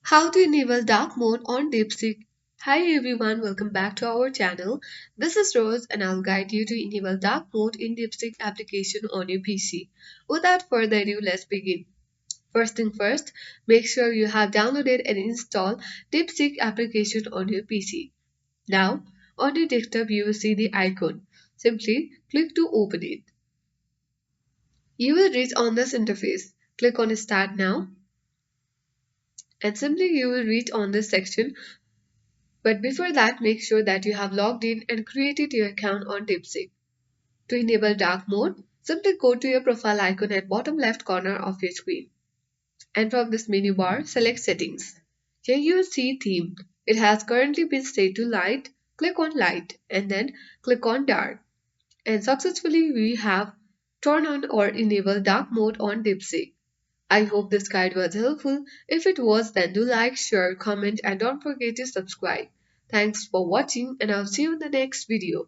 How to enable dark mode on Deepseek. Hi everyone, welcome back to our channel. This is Rose and I'll guide you to enable dark mode in Deepseek application on your PC. Without further ado, let's begin. First thing first, make sure you have downloaded and installed Deepseek application on your PC. Now, on your desktop you will see the icon. Simply click to open it. You will reach on this interface. Click on Start Now and simply you will reach on this section. But before that, make sure that you have logged in and created your account on Deepseek. To enable dark mode, simply go to your profile icon at bottom left corner of your screen. And from this menu bar, select Settings. Here you will see Theme. It has currently been set to Light. Click on Light and then click on Dark. And successfully we have turned on or enabled dark mode on Deepseek. I hope this guide was helpful. If it was, then do like, share, comment, and don't forget to subscribe. Thanks for watching, and I'll see you in the next video.